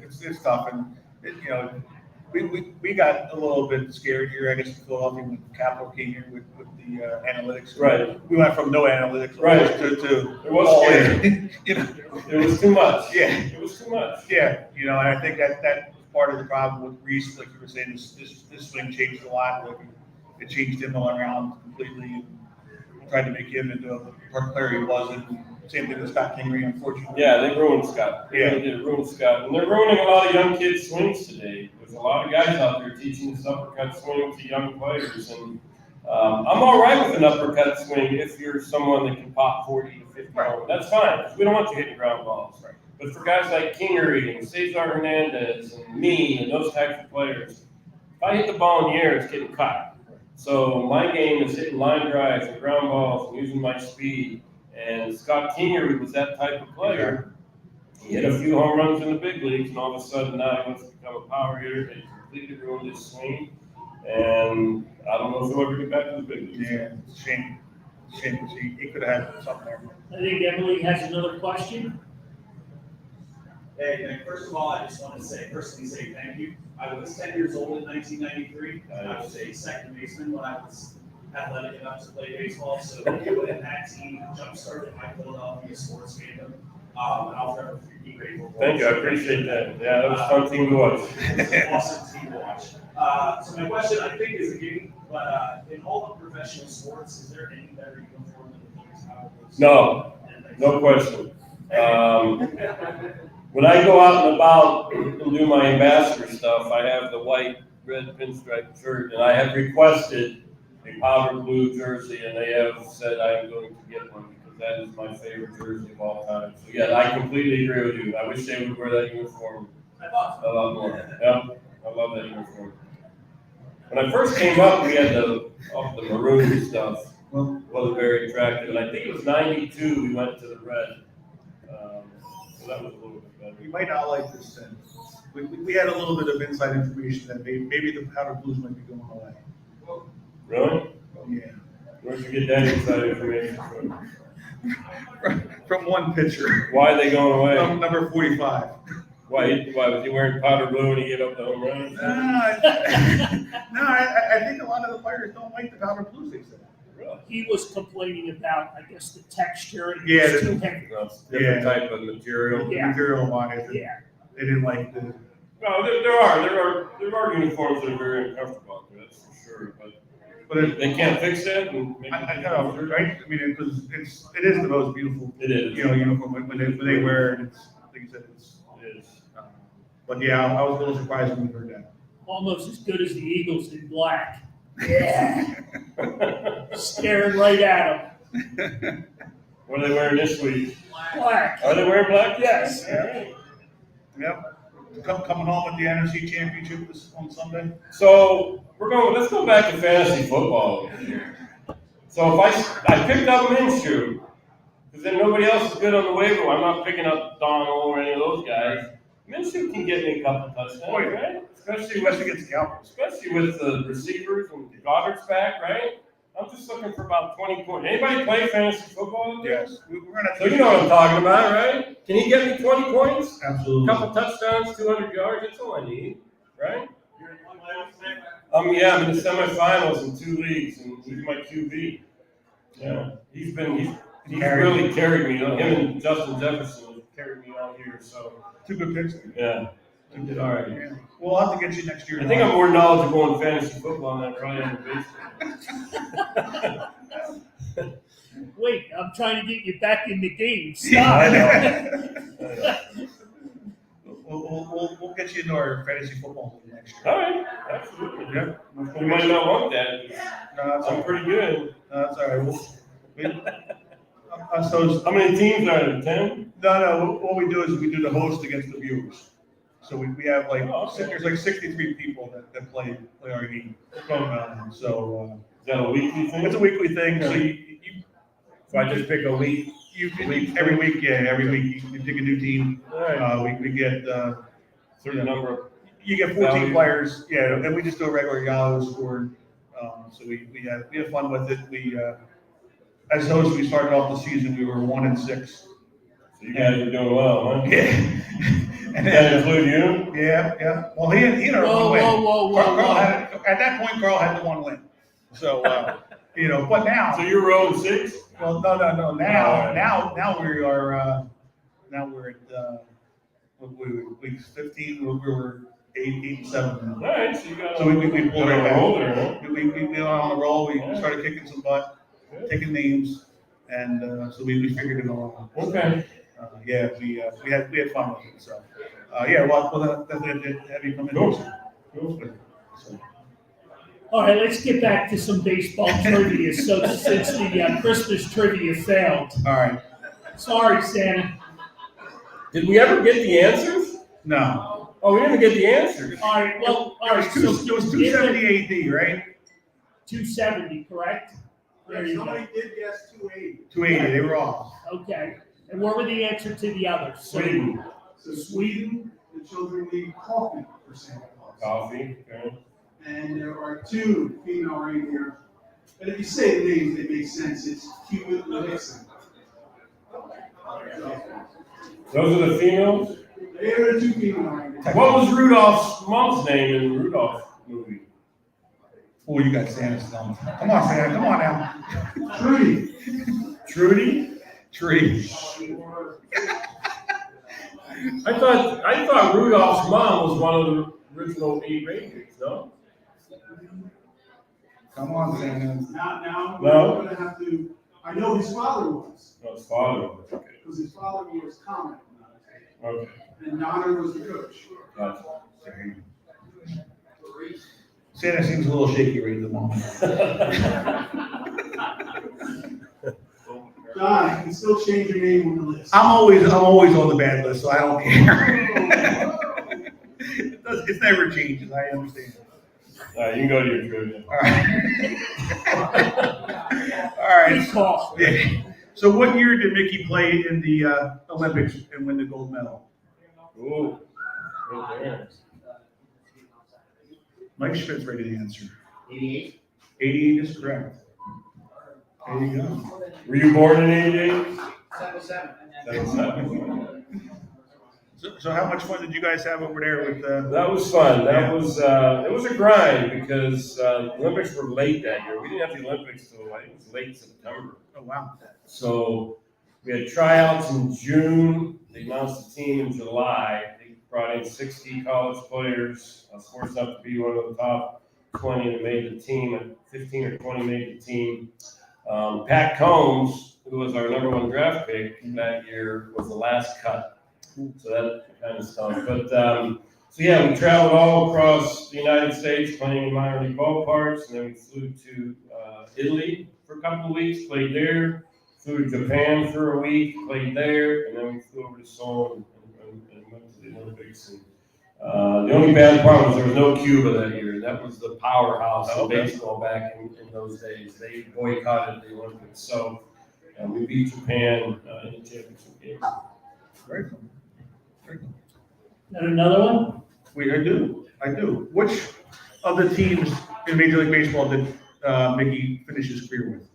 it's tough, and we got a little bit scared here, I guess, in Philadelphia when Capital came here with the analytics. Right. We went from no analytics Right. to It was all scary. in. It was too much. Yeah. It was too much. Yeah, and I think that was part of the problem with Reese, like you were saying, this swing changed a lot. Like it changed him all around completely, and tried to make him into a player he wasn't. Same thing with Scott Kingery, unfortunately. Yeah, they ruined Scott. They Yeah. really did ruin Scott. And they're ruining a lot of young kids' swings today. There's a lot of guys out there teaching this uppercut swing to young players. And I'm all right with an uppercut swing if you're someone that can pop 40 to 50 home. That's fine, because we don't want you hitting ground balls. Right. But for guys like Kingery and Cesar Hernandez and me and those types of players, if I hit the ball in the air, it's getting caught. So my game is hitting line drives and ground balls and using my speed. And Scott Kingery was that type of player. He hit a few home runs in the big leagues, and all of a sudden now he wants to become a power hitter. They completely ruined his swing. And I don't know if he'll ever get back to the big leagues. Yeah, it's a shame. Shame, because he could have had something there. I think Emily has another question. Hey, Nick, first of all, I just want to personally say thank you. I was 10 years old in 1993. I was a second baseman when I was athletic enough to play baseball. So you and that team jump-started my Philadelphia sports fandom. And I'll forever be grateful for Thank you, I appreciate that. Yeah, that was a fun team to watch. It was an awesome team to watch. So my question, I think, is a gimme, but in all the professional sports, is there any better uniform than the Kings Power Blues? No, no question. When I go out and about and do my ambassador stuff, I have the white, red pinstripe shirt, and I have requested a powder blue jersey, and they have said I am going to get one because that is my favorite jersey of all time. So yeah, I completely agree with you. I wish they would wear that uniform a lot more. Yep, I love that uniform. When I first came up, we had the maroon stuff. Wasn't very attractive, and I think it was '92 we went to the red. So that was a little bit better. You might not like this then. We had a little bit of inside information that maybe the powder blues might be going away. Really? Yeah. Where'd you get that inside information from? From one pitcher. Why are they going away? Number 45. Why was he wearing powder blue when he gave up the home run? No, I think a lot of the players don't like the powder blues, they said. Really? He was complaining about, I guess, the texture. And Yeah, it's too heavy. Different type of material. Yeah. Material wise, Yeah. they didn't like the. No, there are uniforms that are very uncomfortable. That's for sure. But they can't fix that. And make I it know, right? I mean, because it is the most beautiful, It is. uniform when they wear it. It's like you said, It is. But yeah, I was a little surprised when we heard that. Almost as good as the Eagles in black. Yeah. Staring right at him. What are they wearing this week? Black. Are they wearing black? Yes. All right. Yep. Coming home with the NFC Championship on Sunday. So let's go back to fantasy football. So if I picked up Minshew, because then nobody else is good on the waiver. I'm not picking up Donald or any of those guys. Minshew can get me a couple touchdowns, right? Especially against the Cowboys. Especially with the receivers and Goddard's back, right? I'm just looking for about 20 points. Anybody play fantasy football? Yes. We're gonna. So you know what I'm talking about, right? Can he get me 20 points? Absolutely. A couple touchdowns, 200 yards, that's all I need, right? Yeah, I'm in the semifinals in 2 leagues, and he's my QB. Yeah, he's really carried me. Him and Justin Jefferson have carried me all year, so. 2 good picks. Yeah, he did all right. Yeah. We'll have to get you next year. I think I'm more knowledgeable in fantasy football than I probably am in baseball. Wait, I'm trying to get you back in the game. Yeah, Stop. We'll get you into our fantasy football league next year. All right, absolutely. Yeah. You might not want that. No, that's I'm pretty good. That's all right. So How many teams are there? 10? no. What we do is we do the host against the viewers. So we have like Oh, okay. there's like 63 people that play our game. So Is that a weekly thing? it's a weekly thing. So So I just pick a week. every week you pick a new team. All right. We get Certain number of. you get 14 Value. players. Yeah, and we just do a regular Yahoo score. So we have fun with it. We as hosts we started off the season we were 1-6. So you guys are doing well, huh? Yeah. Does that include you? Yeah. Well, he had our Whoa, one win. whoa. Carl at that point, Carl had the one win. So, but now. So you're 0-6? Well, no. Now we are. Now we're at week 15. We were 8-7. All right, so you got. So we pulled got right a back. roll there, huh? We went on the roll. We Yeah. started kicking some butt, Good. taking names, and so we figured it all out. Okay. Yeah, we had fun with it. So, we'll definitely have you come in. Cool. So, All right, let's get back to some baseball trivia. So since the Christmas trivia failed, all right. sorry, Santa. Did we ever get the answers? No. Oh, we didn't get the answers. All right, well, all It right. was, it was 270 AD, right? 270, correct? There you go. Somebody did guess 280. 280. They were off. Okay. And what were the answer to the others? So- Sweden. So Sweden, the children need coffee for Santa Claus. Coffee, okay. And there are 2 female reindeer. And if you say the names, they make sense. It's Cupid and Vixen. Those are the females? They are the 2 female reindeer. What was Rudolph's mom's name in the Rudolph movie? Oh, you got Santa's thumb. Come on, Santa, come on now. Trudy. Trudy? Tree. I thought Rudolph's mom was one of the original 8 reindeers, no? Come on, Santa. Now, No. we're gonna have to, I know his father was, No, his father. Okay. because his father was Comet. Okay. And Donner was the coach. Gotcha. Santa seems a little shaky right at the moment. Don, you can still change your name on the list. I'm always on the bad list, so I don't care. It's never changes, I understand. All right, you can go to your trivia. All right. All right. Good call. Yeah. So what year did Mickey play in the Olympics and win the gold medal? Ooh. Good there. Mike Schmidt's ready to answer. 88. 88 is correct. There you go. Were you born in 88? 77. 77. So how much fun did you guys have over there with That was fun. That was it was a grind because the Olympics were late that year. We didn't have the Olympics till it was late September. Oh, wow. So we had tryouts in June. They announced the team in July. They brought in 60 college players. I was fortunate enough to be one of the top 20 that made the team, and 15 or 20 made the team. Pat Combs, who was our #1 draft pick that year, was the last cut. So that kind of stuff. But so yeah, we traveled all across the United States playing in minor league ballparks, and then we flew to Italy for a couple of weeks, played there. Flew to Japan for a week, played there, and then we flew over to Seoul and went to the Olympics. And, the only bad part was there was no Cuba that year. That was the powerhouse of baseball back in those days. They boycotted the Olympics. So we beat Japan in the championship game. Very cool. Very cool. And another one? I do. Which of the teams in Major League Baseball did Mickey finish his career with?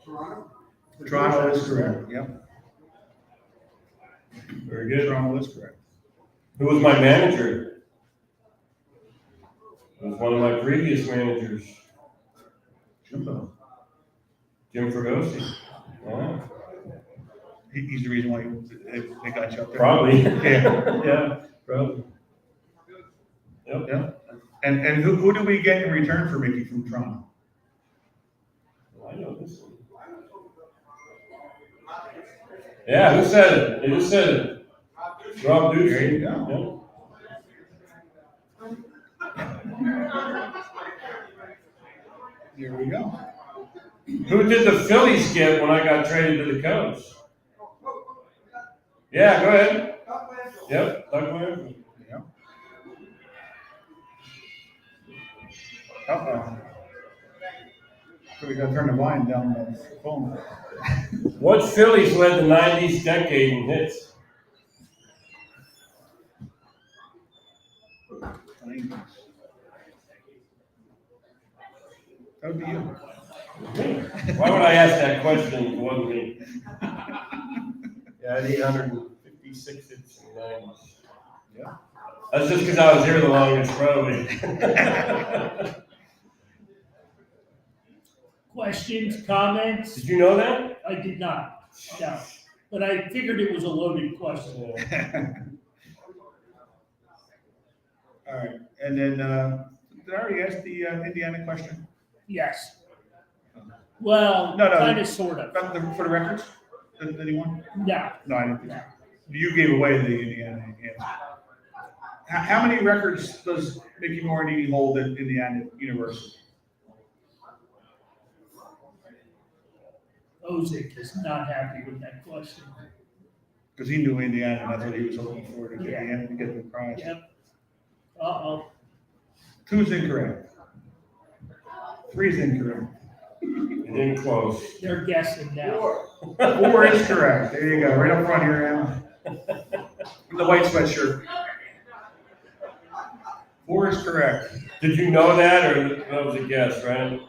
Toronto? Toronto is correct. Yep. Very good. Toronto is correct. Who was my manager? It was one of my previous managers, Jimbo. Jim Fregosi. Yeah. He's the reason why they got you up there. Probably. Yeah. Yeah, probably. Yep. Yeah. And who do we get in return for Mickey from Toronto? I know this one. Yeah, who said it? They just said it. Rob Ducey. There you go. Here we go. Yeah. Who did the Phillies get when I got traded to the Cubs? Yeah, go ahead. Yep, Doug Williams. Yeah. Uh-oh. So we gotta turn the volume down on the phone. What Phillies led the 90s decade in hits? That would be you. Why would I ask that question if it wasn't me? Yeah, I had 856 hits in the 90s. Yeah. That's just because I was here the longest, probably. Questions, comments? Did you know that? I did not, no. But I figured it was a loaded question. All right, and then, did I already ask the Indiana question? Yes. Well, No. kind of, sort of. For the records? Anyone? No. No, I didn't. You gave away the Indiana answer. How many records does Mickey Morandini hold at Indiana University? Ozick is not happy with that question. Because he knew Indiana, and that's what he was hoping for, to get Yeah. to get the prize. Yep. Uh-oh. 2's incorrect. 3's incorrect. You didn't close. They're guessing now. 4 is correct. There you go, right up front here, Alan. The white sweatshirt. 4 is correct. Did you know that, or that was a guess, right?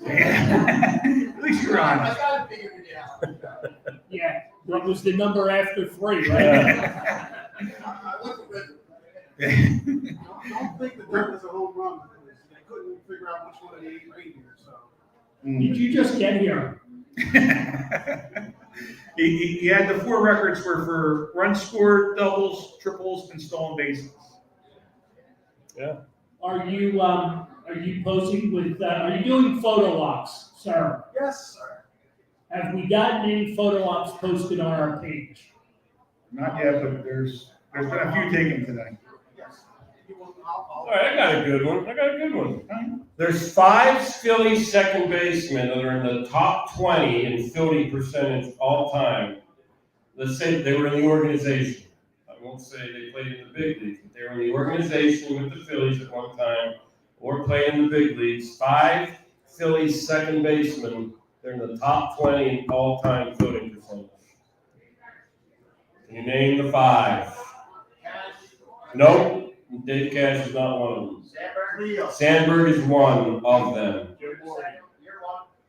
At least you're honest. gotta figure it out. Yeah, what was the number after 3, right? Yeah. I wasn't with it. Yeah. Don't think that that was a home run, because they couldn't figure out which one of the 8 reindeer, so. Did you just get here? He had the 4 records were for runs scored, doubles, triples, and stolen bases. Are you posing with, are you doing photo ops, sir? Yes, sir. Have we gotten any photo ops posted on our page? Not yet, but there's been a few taken today. Yes. All right, I got a good one. There's 5 Philly second basemen that are in the top 20 in fielding percentage all time. Let's say they were in the organization. I won't say they played in the big leagues, but they were in the organization with the Phillies at one time, or played in the big leagues. 5 Phillies second basemen, they're in the top 20 in all-time fielding percentage. Can you name the 5? Nope, Dave Cash is not one of them. Sandberg is one of them.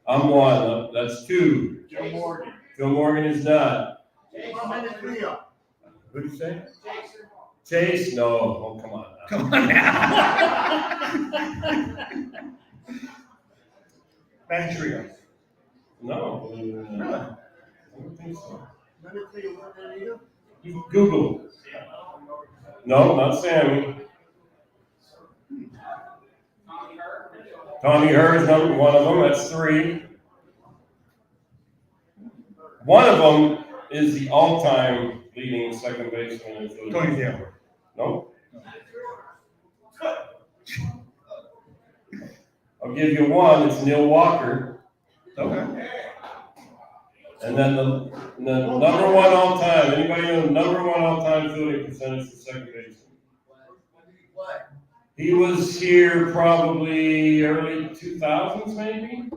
I'm one. That's 2. Joe Morgan. Joe Morgan is not. Who did you say? Chase? No. Oh, come on. Come on now. Manny Trio. No. Really? I don't think so. You Google it. No, not Sammy. Tommy Hurd's number one of them. That's 3. One of them is the all-time leading second baseman in Philly. Tony Taylor. No. I'll give you one. It's Neil Walker. Okay. And then the number one all time. Anybody know the number one all time fielding percentage for second baseman? He was here probably early 2000s, maybe.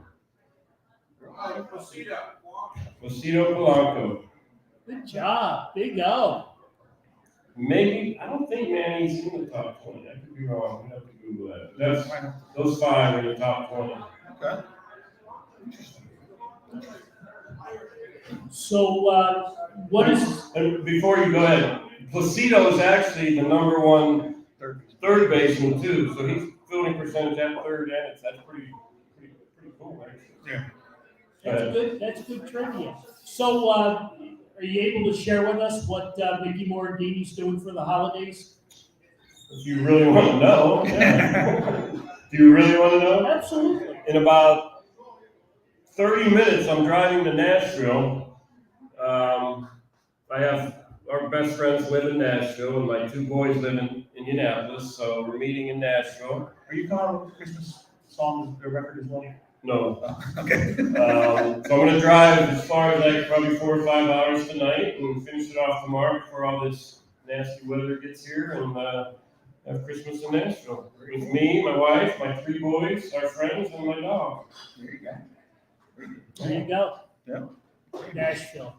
Placido Polanco. Good job, big O. Maybe, I don't think Manny's in the top 20. I could be wrong. We have to Google that. Those 5 are in the top 20. Okay. So, what is, And before you go ahead, Placido is actually the number one third baseman too. So he's fielding percentage at third, and that's pretty cool, actually. Yeah. that's good trivia. So, are you able to share with us what Mickey Morandini's doing for the holidays? If you really want to know, yeah. Do you really want to know? Absolutely. In about 30 minutes, I'm driving to Nashville. I have our best friends live in Nashville, and my 2 boys live in Indianapolis, so we're meeting in Nashville. Are you coming up with a Christmas song, the record as well? No. Okay. So I'm going to drive as far as like probably 4 or 5 hours tonight and finish it off tomorrow before all this nasty weather gets here, and have Christmas in Nashville with me, my wife, my 3 boys, our friends, and my dog. There you go. There you go. Yeah. Nashville.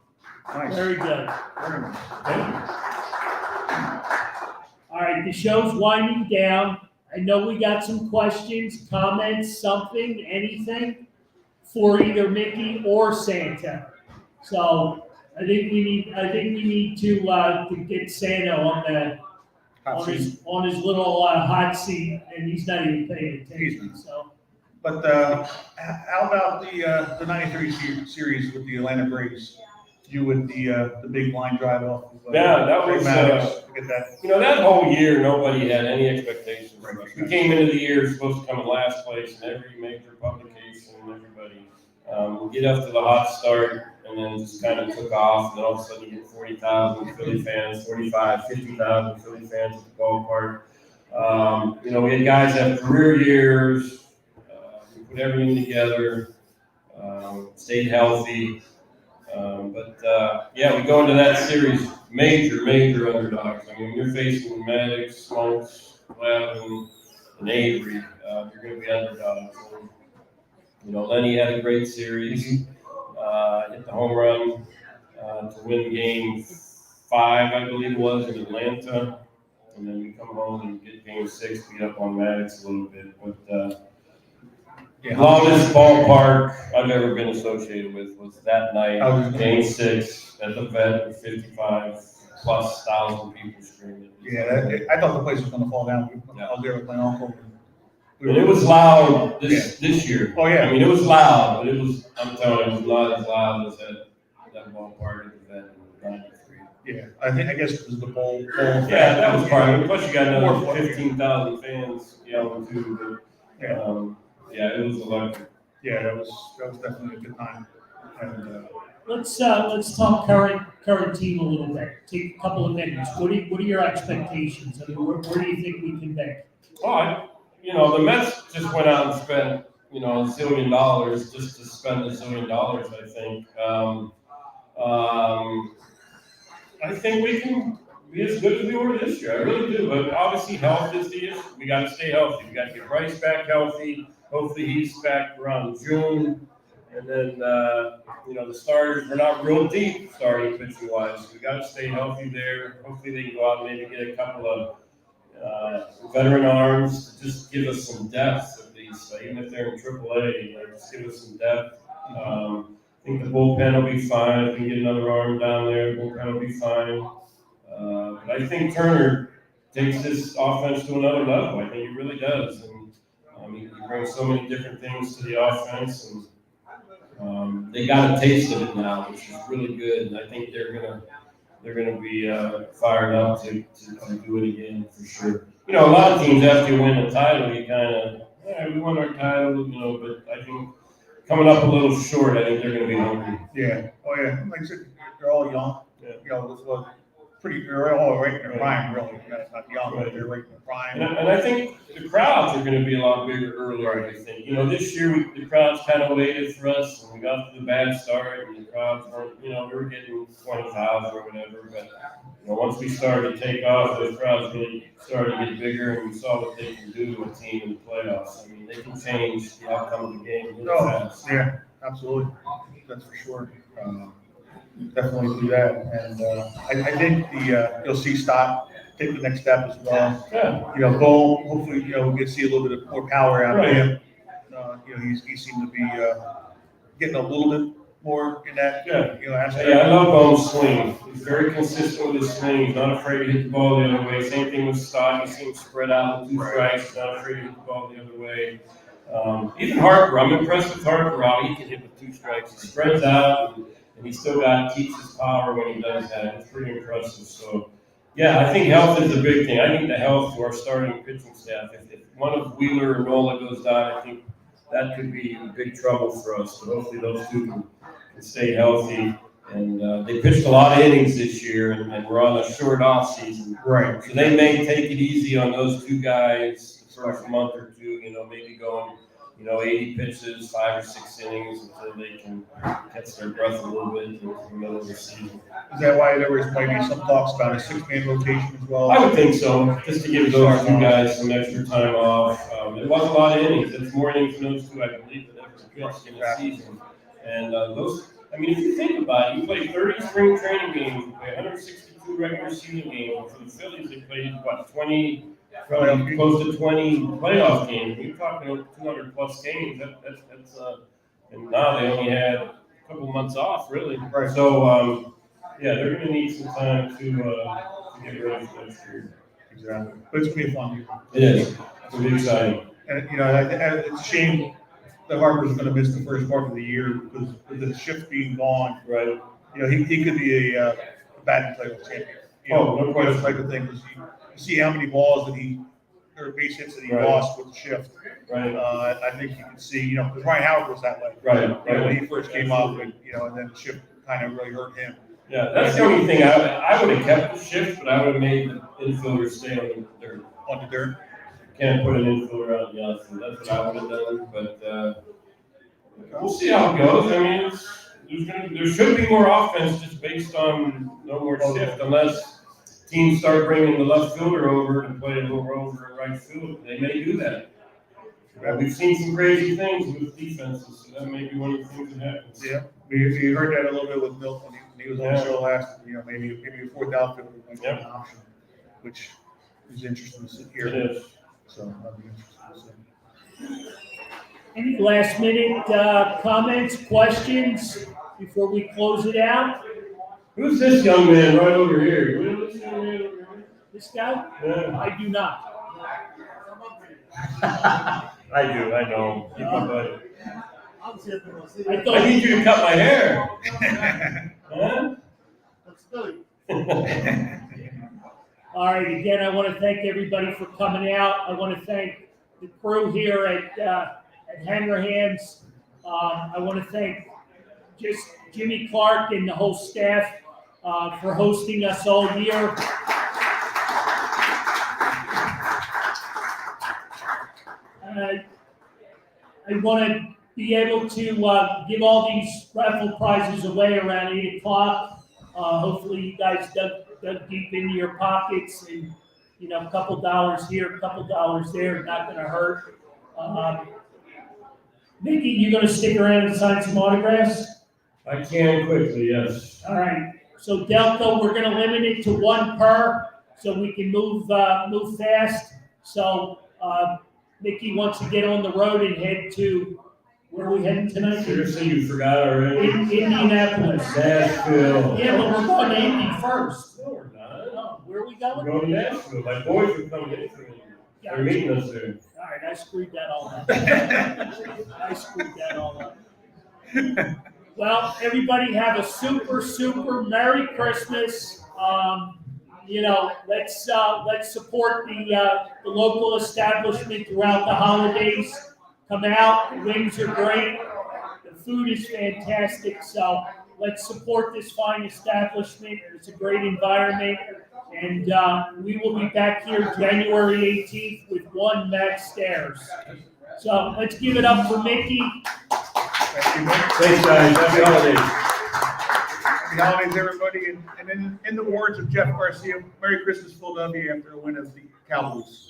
Nice. Very good. Very nice. All right, the show's winding down. I know we got some questions, comments, something, anything for either Mickey or Santa. So I think we need to get Santa on his little hot seat, and he's not even paying attention. So. But how about the '93 series with the Atlanta Braves? You with the big line drive off. Yeah, that was, to get that. that whole year, nobody had any expectations of us. We came into the year supposed to come in last place in every major publication, and everybody get up to the hot start, and then just kind of took off, and then all of a sudden you get 40,000 Philly fans, 45, 50,000 Philly fans at the ballpark. We had guys that have career years, we put everything together, stayed healthy. We go into that series major underdogs. I mean, you're facing Maddox, Smokes, Glavine, and Avery. You're going to be underdogs. Lenny had a great series. Hit the home run to win game 5, I believe it was, in Atlanta. And then we come home and get game 6, beat up on Maddox a little bit. But longest ballpark I've ever been associated with was that night, game 6 at the vet with 55,000+ people screaming. Yeah, I thought the place was gonna fall down. I was there with my uncle. And it was loud this year. Oh, yeah. I mean, it was loud, but I'm telling you, it was not as loud as that ballpark at the vet in '93. Yeah, I guess it was the bowl. Yeah, that was part of it. Plus, you got another 15,000 fans yelling too. But, yeah, it was electric. Yeah, that was definitely a good time. And, Let's talk current team a little bit. Take a couple of minutes. What are your expectations? I mean, where do you think we can be? Oh, the Mets just went out and spent, $1 zillion just to spend $1 zillion, I think. I think we can be as good as we were this year. I really do. But obviously, health is the issue. We got to stay healthy. We got to get Bryce back healthy. Hopefully, he's back around June. And then, the starters, we're not real deep starting pitching wise. We got to stay healthy there. Hopefully, they can go out and maybe get a couple of veteran arms to just give us some depth at least. Even if they're in AAA, just give us some depth. I think the bullpen will be fine. If we can get another arm down there, the bullpen will be fine. But I think Turner takes this offense to another level. I think he really does. And he brings so many different things to the offense. And they got a taste of it now, which is really good. And I think they're gonna be fired up to do it again for sure. A lot of teams after you win a title, you kind of, we won our title, but I think coming up a little short, I think they're going to be hungry. yeah. Oh, yeah. Like I said, they're all young. Yeah. This was they're all right in their prime, really. Not young, but they're right in their prime. And I think the crowds are going to be a lot bigger earlier, I think. This year the crowds kind of waited for us, and we got to the bad start, and the crowds weren't, we were getting 20,000 or whatever. But, once we started to take off, those crowds really started to get bigger, and we saw what they can do to a team in the playoffs. I mean, they can change the outcome of the game really fast. Yeah, absolutely. That's for sure. Definitely do that. And I think you'll see Stott take the next step as well. Yeah. Bo, hopefully, we get to see a little bit of more power out of him. He seemed to be getting a little bit more in that, aspect. Yeah, I love Bo's swing. He's very consistent with his swing. He's not afraid to hit the ball the other way. Same thing with Stott. He seems spread out with 2 strikes. He's not afraid to hit the ball the other way. Even Harper, I'm impressed with Harper. How he can hit with 2 strikes. He spreads out, and he still keeps his power when he does that. It's pretty impressive. So, yeah, I think health is a big thing. I think the health to our starting pitching staff. If one of Wheeler or Nola goes down, I think that could be big trouble for us. But hopefully those two can stay healthy. And they pitched a lot of innings this year, and we're on a short off season. Right. So they may take it easy on those 2 guys the first month or 2. Maybe going 80 pitches, 5 or 6 innings until they can catch their breath a little bit in the middle of the season. Is that why there was maybe some talks about a 6-man rotation as well? I would think so, just to give those 2 guys some extra time off. It was a lot of innings. It's more innings than those 2, I believe, that ever pitched in a season. And if you think about it, you play 30 spring training games, you play 162 regular season games. For the Phillies, they played, 20, probably close to 20 playoff games. You're talking 200+ games. And now they only had a couple months off, really. Right. So, they're going to need some time to get ready for next year. Exactly. But it's going to be fun. It is. It'll be exciting. And, it's a shame that Harper's going to miss the first part of the year because with the shift being gone. Right. He could be a batting title champion. No question. Type of thing. Because you see how many balls or base hits that he lost with the shift. Right. I think you can see, because Ryan Howard was that way. Right. When he first came up, and then the shift kind of really hurt him. Yeah, that's the only thing. I would have kept the shift, but I would have made the infielders stay on the dirt. On the dirt. Can't put an infielder out in the outfield. That's what I would have done. But we'll see how it goes. I mean, there should be more offense just based on no more shift, unless teams start bringing the left fielder over and play a little over in right field. They may do that. We've seen some crazy things with defenses, so that may be one of the things that happens. Yeah, we heard that a little bit with Milt And he was on the show last, maybe a fourth outfit might be an Yep. option, which is interesting to see here. It is. So that'll be interesting to see. Any last minute comments, questions before we close it out? Who's this young man right over here? Who's this young man over here? This guy? Yeah. I do not. I do, I know. Keep my buddy. I I thought need you to cut my hair. Huh? All right, again, I want to thank everybody for coming out. I want to thank the crew here at Hanrahan's. I want to thank just Jimmy Clark and the whole staff for hosting us all year. I want to be able to give all these raffle prizes away around 8 o'clock. Hopefully you guys dug deep into your pockets and, a couple dollars here, a couple dollars there, not going to hurt. Mickey, you going to stick around and sign some autographs? I can quickly, yes. All right. So Delco, we're going to limit it to one per, so we can move fast. So Mickey wants to get on the road and head to, where are we heading tonight? Seriously, you forgot already? Indianapolis. Nashville. Yeah, but we're going to Indy first. No, we're not. Oh, where are we We're going? going to Nashville. My boys are coming in for me. They're meeting us there. All right, I screwed that all up. I screwed that all up. Well, everybody have a super, super Merry Christmas. Let's support the local establishment throughout the holidays. Come out, the wings are great, the food is fantastic, so let's support this fine establishment. It's a great environment, and we will be back here January 18th with one max stairs. So let's give it up for Mickey. Thank you, Mick. Thanks, guys. Happy holidays. Happy holidays, everybody. And in the words of Jeff Garcia, Merry Christmas, Philadelphia, after the win of the Cowboys.